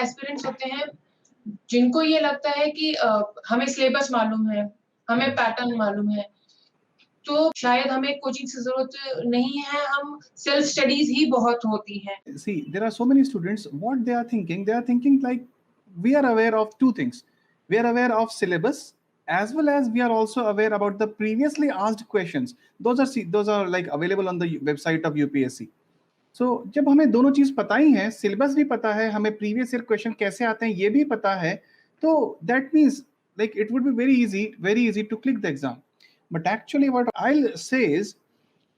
Aspirants होते हैं जिनको ये लगता है कि हमें सिलेबस मालूम है, हमें पैटर्न मालूम है, तो शायद हमें कोचिंग की ज़रूरत नहीं है, हम सेल्फ स्टडीज़ ही बहुत होती हैं। See, there are so many students, what they are thinking like, we are aware of two things. We are aware of syllabus, as well as we are also aware about the previously asked questions. Those are like available on the website of UPSC. So जब हमें दोनों चीज पता ही है, syllabus भी पता है, हमें प्रीवियस ईयर क्वेश्चन कैसे आते हैं ये भी पता है, तो that means like it would be very easy to click the exam. But actually what I'll say is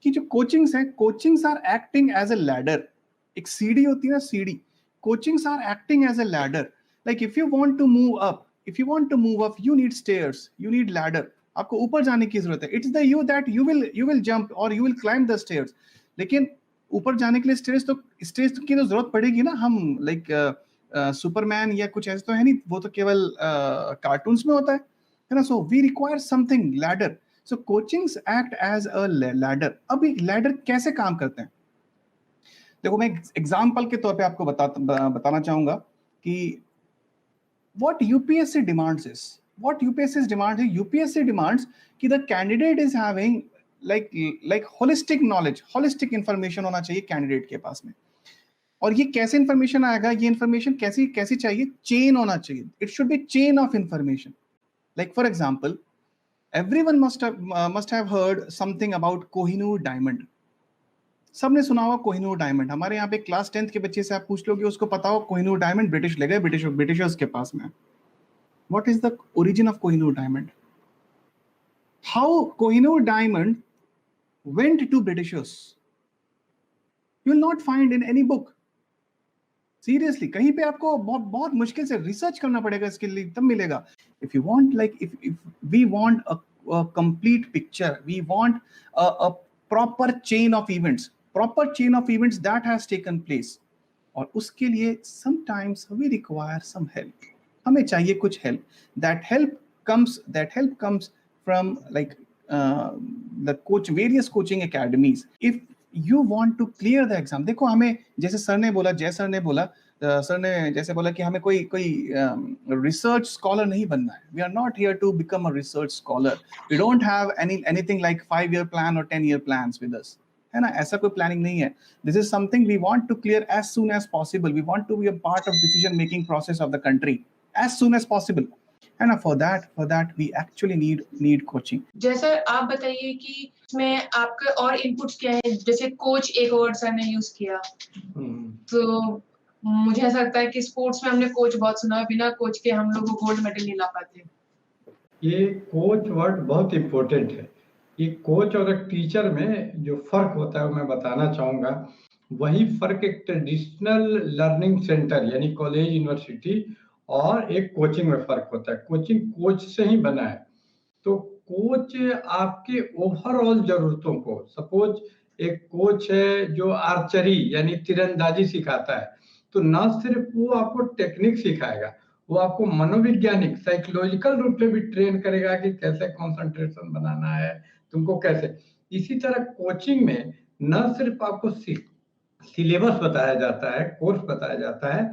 कि जो कोचिंग्स हैं, coachings are acting as a ladder. एक सीढ़ी होती है ना, सीढ़ी. Coachings are acting as a ladder. Like if you want to move up, you need stairs, you need ladder. आपको ऊपर जाने की जरूरत है. It's the you that you will jump और you will climb the stairs. लेकिन ऊपर जाने के लिए स्टेयर्स की तो जरूरत पड़ेगी ना. हम लाइक सुपरमैन या कुछ ऐसा तो है नहीं, वो तो केवल कार्टून्स में होता है ना. So we require something ladder. So coachings act as a ladder. अब ये ladder कैसे काम करते हैं? देखो, मैं एग्जाम्पल के तौर पे आपको बताना चाहूंगा कि what UPSC demands is, UPSC demands कि the candidate is having like holistic knowledge, holistic information होना चाहिए कैंडिडेट के पास में. और ये कैसे इंफॉर्मेशन आएगा, ये इंफॉर्मेशन कैसी चाहिए? चेन होना चाहिए. It should be chain of information. Like for example, everyone must have heard something about Kohinoor diamond. सबने सुना होगा कोहिनूर डायमंड. हमारे यहाँ पे क्लास 10th के बच्चे से आप पूछ लोगे, उसको पता हो कोहिनूर डायमंड ब्रिटिश ले गए, ब्रिटिशर्स के पास में. What is the origin of Kohinoor diamond? How Kohinoor diamond went to Britishers? You will not find in any book. Seriously कहीं पे आपको बहुत मुश्किल से रिसर्च करना पड़ेगा इसके लिए, तब मिलेगा. If you want like if we want a complete picture, we want a proper chain of events that has taken place, और उसके लिए sometimes we require some help. हमें चाहिए कुछ help. That help comes from like the various coaching academies. If you want to clear the exam. देखो, हमें जैसे sir ने बोला जैसे बोला कि हमें कोई रिसर्च स्कॉलर नहीं बनना है. We are not here to become a research scholar. We don't have anything like 5-year plan or 10-year plans with us. है ना, ऐसा कोई प्लानिंग नहीं है. This is something we want to clear as soon as possible. We want to be a part of decision making process of the country as soon as possible. है ना, for that we actually need coaching. जैसा आप बताइए कि इसमें आपके और inputs क्या है? जैसे कोच एक वर्ड सर ने यूज किया, तो मुझे ऐसा लगता है कि स्पोर्ट्स में हमने कोच बहुत सुना है, बिना कोच के हम लोग गोल्ड मेडल नहीं ला पाते. ये कोच वर्ड बहुत इम्पोर्टेंट है. ये कोच और एक टीचर में जो फर्क होता है वो मैं बताना चाहूंगा. वही फर्क एक ट्रेडिशनल लर्निंग सेंटर यानी कॉलेज, यूनिवर्सिटी और एक कोचिंग में फर्क होता है. कोचिंग कोच से ही बना है. तो कोच आपके ओवरऑल जरूरतों को, सपोज एक कोच है जो आर्चरी यानी तीरंदाजी सिखाता है, तो ना सिर्फ वो आपको टेक्निक सिखाएगा, वो आपको मनोवैज्ञानिक साइकोलॉजिकल रूप से भी ट्रेन करेगा कि कैसे कंसंट्रेशन बनाना है तुमको, कैसे. इसी तरह कोचिंग में न सिर्फ आपको सिलेबस बताया जाता है, कोर्स बताया जाता है,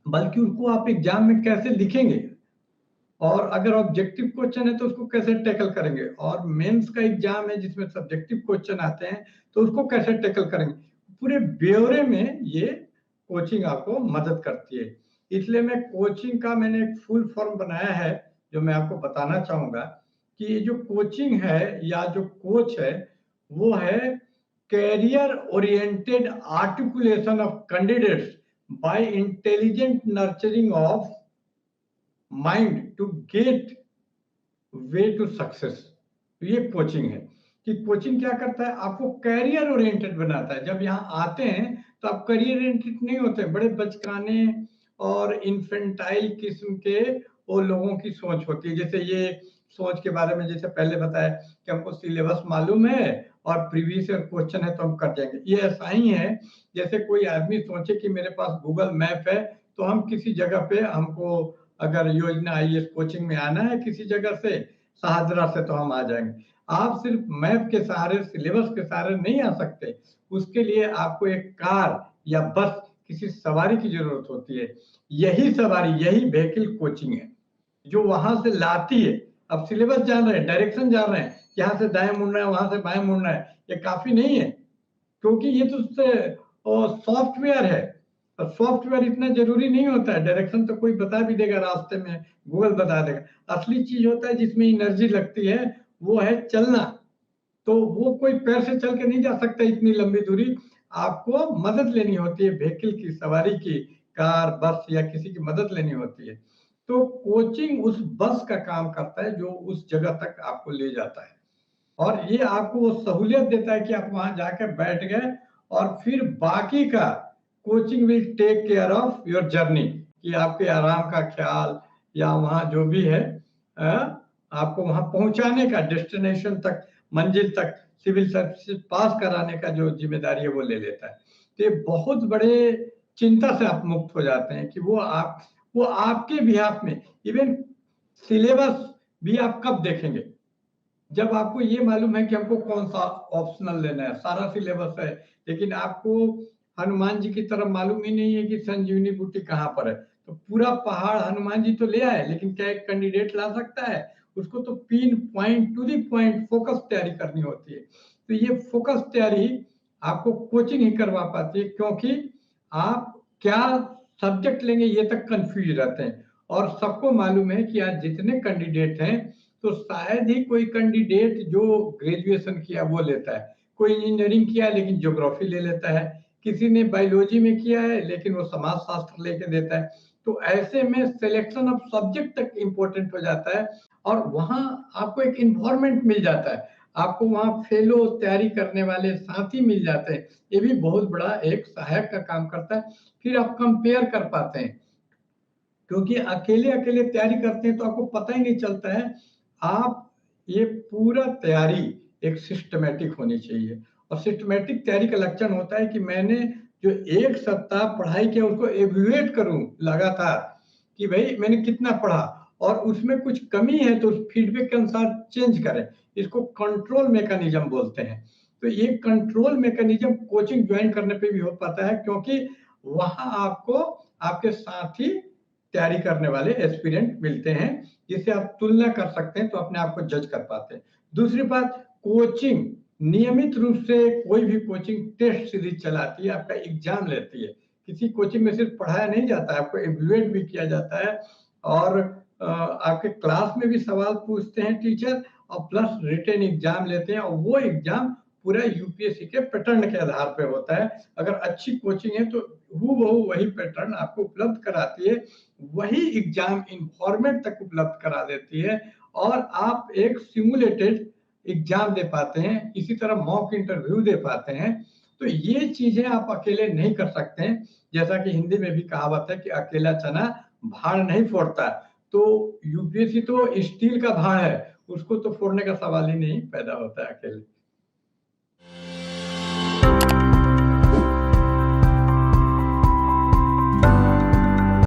बल्कि उसको आप एग्जाम में कैसे लिखेंगे, और अगर ऑब्जेक्टिव क्वेश्चन है तो उसको कैसे टैकल करेंगे, और मेंस का एग्जाम है जिसमें सब्जेक्टिव क्वेश्चन आते हैं तो उसको कैसे टैकल करेंगे. पूरे ब्यौरे में ये कोचिंग आपको मदद करती है. इसलिए मैंने एक फुल फॉर्म बनाया है जो मैं आपको बताना चाहूंगा कि ये जो कोचिंग है या जो कोच है वो है career oriented articulation of candidates by intelligent nurturing of mind to get way to success. ये कोचिंग है कि कोचिंग क्या करता है, आपको कैरियर ओरिएंटेड बनाता है. जब यहाँ आते हैं तो आप कैरियर ओरिएंटेड नहीं होते. बड़े बचकाने और इन्फेंटाइल किस्म के वो लोगों की सोच होती है. जैसे ये सोच के बारे में जैसे पहले बताया कि हमको सिलेबस मालूम है और प्रीवियस ईयर क्वेश्चन है तो हम कर जाएंगे. ये ऐसा ही है जैसे कोई आदमी सोचे कि मेरे पास गूगल मैप है तो हम किसी जगह पे, हमको अगर योजना IAS कोचिंग में आना है किसी जगह से, शाहदरा से, तो हम आ जाएंगे. आप सिर्फ मैप के सहारे, सिलेबस के सहारे नहीं आ सकते. उसके लिए आपको एक कार या बस किसी सवारी की जरूरत होती है। यही सवारी, यही व्हीकल कोचिंग है जो वहां से लाती है। अब सिलेबस जान रहे हैं, डायरेक्शन जान रहे हैं, यहाँ से दाएं मुड़ना है, वहां से बाएं मुड़ना है, ये काफी नहीं है, क्योंकि ये तो सॉफ्टवेयर है। और सॉफ्टवेयर इतना जरूरी नहीं होता है, डायरेक्शन तो कोई बता भी देगा रास्ते में, गूगल बता देगा। असली चीज होता है जिसमें एनर्जी लगती है, वो है चलना। तो वो कोई पैर से चल के नहीं जा सकता इतनी लंबी दूरी, आपको मदद लेनी होती है, व्हीकल की, सवारी की, कार, बस या किसी की मदद लेनी होती है। तो कोचिंग उस बस का काम करता है जो उस जगह तक आपको ले जाता है, और ये आपको वो सहूलियत देता है कि आप वहां जाकर बैठ गए, और फिर बाकी का coaching will take care of your journey, कि आपके आराम का ख्याल या वहां जो भी है आपको वहां पहुंचाने का, डेस्टिनेशन तक, मंजिल तक सिविल सर्विस पास कराने का जो जिम्मेदारी है वो ले लेता है। तो ये बहुत बड़े चिंता से आप मुक्त हो जाते हैं कि वो आपके बिहाफ में, इवन सिलेबस भी आप कब देखेंगे, जब आपको ये मालूम है कि हमको कौन सा ऑप्शनल लेना है, सारा सिलेबस है, लेकिन आपको हनुमान जी की तरफ मालूम ही नहीं है कि संजीवनी बूटी कहाँ पर है। तो पूरा पहाड़ हनुमान जी तो ले आए, लेकिन क्या एक कैंडिडेट ला सकता है? उसको तो pin point to the point focus तैयारी करनी होती है। तो ये फोकस तैयारी आपको कोचिंग ही करवा पाती है, क्योंकि आप क्या सब्जेक्ट लेंगे ये तक कंफ्यूज रहते हैं। और सबको मालूम है कि आज जितने कैंडिडेट हैं, तो शायद ही कोई कैंडिडेट जो ग्रेजुएशन किया वो लेता है, कोई इंजीनियरिंग किया है लेकिन ज्योग्राफी ले लेता है, किसी ने बायोलॉजी में किया है लेकिन वो समाज शास्त्र लेके देता है। तो ऐसे में सिलेक्शन ऑफ सब्जेक्ट तक इम्पोर्टेंट हो जाता है, और वहां आपको एक इन्वायरमेंट मिल जाता है, आपको वहां फेलो तैयारी करने वाले साथी मिल जाते हैं। ये भी बहुत बड़ा एक सहायक का काम करता है। फिर आप कंपेयर कर पाते हैं, क्योंकि अकेले अकेले तैयारी करते हैं तो आपको पता ही नहीं चलता है। आप ये पूरा तैयारी एक सिस्टमेटिक होनी चाहिए, और सिस्टमेटिक तैयारी का लक्षण होता है कि मैंने जो एक सप्ताह पढ़ाई किया उसको एवल्यूएट करूं लगातार, कि भाई मैंने कितना पढ़ा, और उसमें कुछ कमी है तो उस फीडबैक के अनुसार चेंज करें। इसको कंट्रोल मैकेनिज्म बोलते हैं। तो ये कंट्रोल मैकेनिज्म कोचिंग ज्वाइन करने पे भी हो पाता है, क्योंकि वहां आपको आपके साथी तैयारी करने वाले एस्पिरेंट मिलते हैं, जिससे आप तुलना कर सकते हैं, तो अपने आप को जज कर पाते हैं। दूसरी बात, कोचिंग नियमित रूप से कोई भी कोचिंग टेस्ट सीरीज चलाती है, आपका एग्जाम लेती है। किसी कोचिंग में सिर्फ पढ़ाया नहीं जाता है, आपको एवल्यूएट भी किया जाता है, और आपके क्लास में भी सवाल पूछते हैं टीचर, और प्लस रिटन एग्जाम लेते हैं, और वो एग्जाम पूरा यूपीएससी के पैटर्न के आधार पर होता है। अगर अच्छी कोचिंग है तो हूबहू वही पैटर्न आपको उपलब्ध कराती है, वही एग्जाम इन्फॉर्मेट तक उपलब्ध करा देती है, और आप एक सिमुलेटेड एग्जाम दे पाते हैं, इसी तरह मॉक इंटरव्यू दे पाते हैं। तो ये चीजें आप अकेले नहीं कर सकते हैं। जैसा कि हिंदी में भी कहावत है कि अकेला चना भाड़ नहीं फोड़ता। तो यूपीएससी तो स्टील का भाड़ है, उसको तो फोड़ने का सवाल ही नहीं पैदा होता है अकेले।